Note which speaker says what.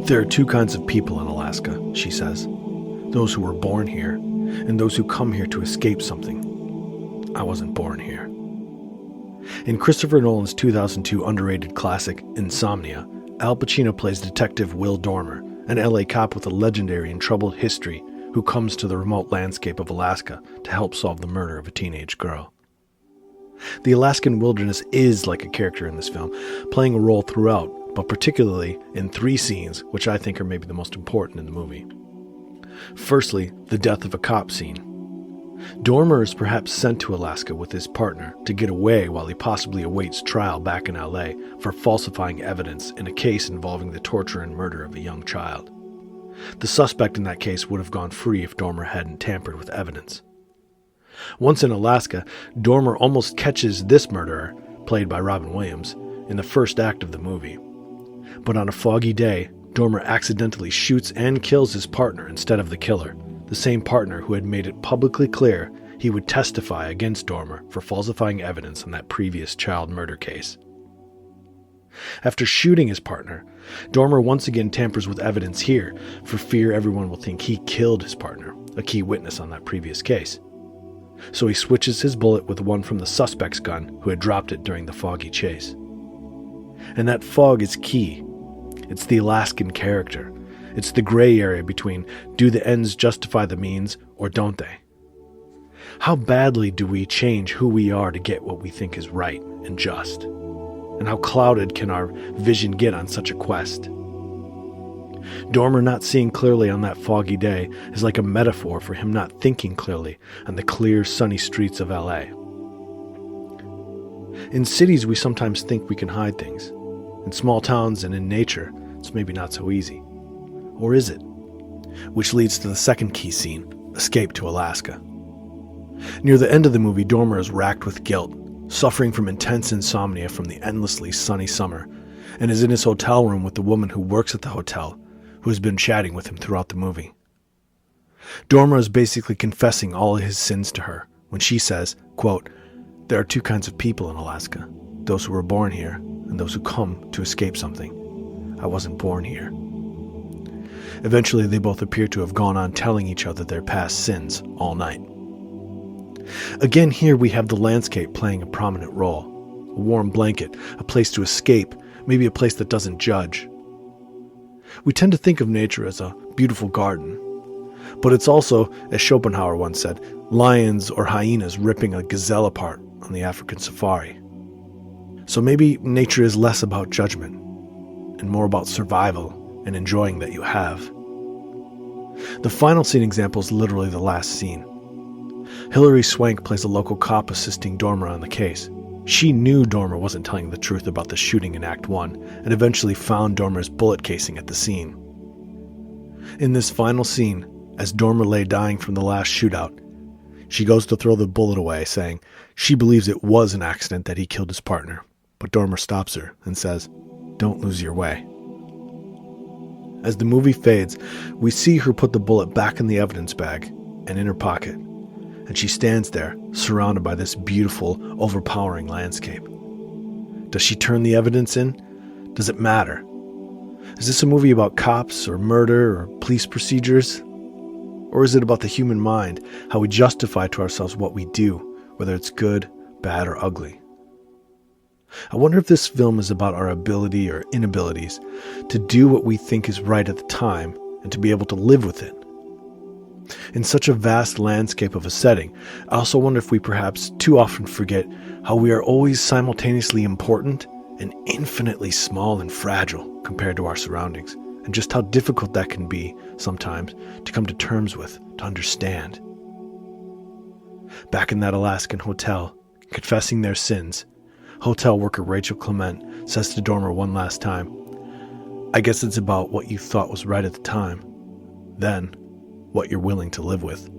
Speaker 1: There are two kinds of people in Alaska, she says. Those who were born here, and those who come here to escape something. I wasn't born here. In Christopher Nolan's 2002 underrated classic, Insomnia, Al Pacino plays Detective Will Dormer, an LA cop with a legendary and troubled history who comes to the remote landscape of Alaska to help solve the murder of a teenage girl. The Alaskan wilderness is like a character in this film, playing a role throughout, but particularly in three scenes, which I think are maybe the most important in the movie. Firstly, the death of a cop scene. Dormer is perhaps sent to Alaska with his partner to get away while he possibly awaits trial back in LA for falsifying evidence in a case involving the torture and murder of a young child. The suspect in that case would have gone free if Dormer hadn't tampered with evidence. Once in Alaska, Dormer almost catches this murderer, played by Robin Williams, in the first act of the movie. But on a foggy day, Dormer accidentally shoots and kills his partner instead of the killer, the same partner who had made it publicly clear he would testify against Dormer for falsifying evidence on that previous child murder case. After shooting his partner, Dormer once again tampers with evidence here for fear everyone will think he killed his partner, a key witness on that previous case. So he switches his bullet with one from the suspect's gun who had dropped it during the foggy chase. And that fog is key. It's the Alaskan character. It's the gray area between do the ends justify the means or don't they? How badly do we change who we are to get what we think is right and just? And how clouded can our vision get on such a quest? Dormer not seeing clearly on that foggy day is like a metaphor for him not thinking clearly on the clear, sunny streets of LA. In cities, we sometimes think we can hide things. In small towns and in nature, it's maybe not so easy. Or is it? Which leads to the second key scene, escape to Alaska. Near the end of the movie, Dormer is racked with guilt, suffering from intense insomnia from the endlessly sunny summer, and is in his hotel room with the woman who works at the hotel, who has been chatting with him throughout the movie. Dormer is basically confessing all of his sins to her when she says, quote, "There are two kinds of people in Alaska, those who were born here and those who come to escape something. I wasn't born here." Eventually, they both appear to have gone on telling each other their past sins all night. Again, here we have the landscape playing a prominent role. A warm blanket, a place to escape, maybe a place that doesn't judge. We tend to think of nature as a beautiful garden, but it's also, as Schopenhauer once said, lions or hyenas ripping a gazelle apart on the African safari. So maybe nature is less about judgment and more about survival and enjoying that you have. The final scene example is literally the last scene. Hilary Swank plays a local cop assisting Dormer on the case. She knew Dormer wasn't telling the truth about the shooting in Act 1 and eventually found Dormer's bullet casing at the scene. In this final scene, as Dormer lay dying from the last shootout, she goes to throw the bullet away, saying she believes it was an accident that he killed his partner, but Dormer stops her and says, "Don't lose your way." As the movie fades, we see her put the bullet back in the evidence bag and in her pocket, and she stands there, surrounded by this beautiful, overpowering landscape. Does she turn the evidence in? Does it matter? Is this a movie about cops or murder or police procedures? Or is it about the human mind, how we justify to ourselves what we do, whether it's good, bad, or ugly? I wonder if this film is about our ability or inabilities to do what we think is right at the time and to be able to live with it. In such a vast landscape of a setting, I also wonder if we perhaps too often forget how we are always simultaneously important and infinitely small and fragile compared to our surroundings, and just how difficult that can be sometimes to come to terms with, to understand. Back in that Alaskan hotel, confessing their sins, hotel worker Rachel Clement says to Dormer one last time, "I guess it's about what you thought was right at the time, then what you're willing to live with."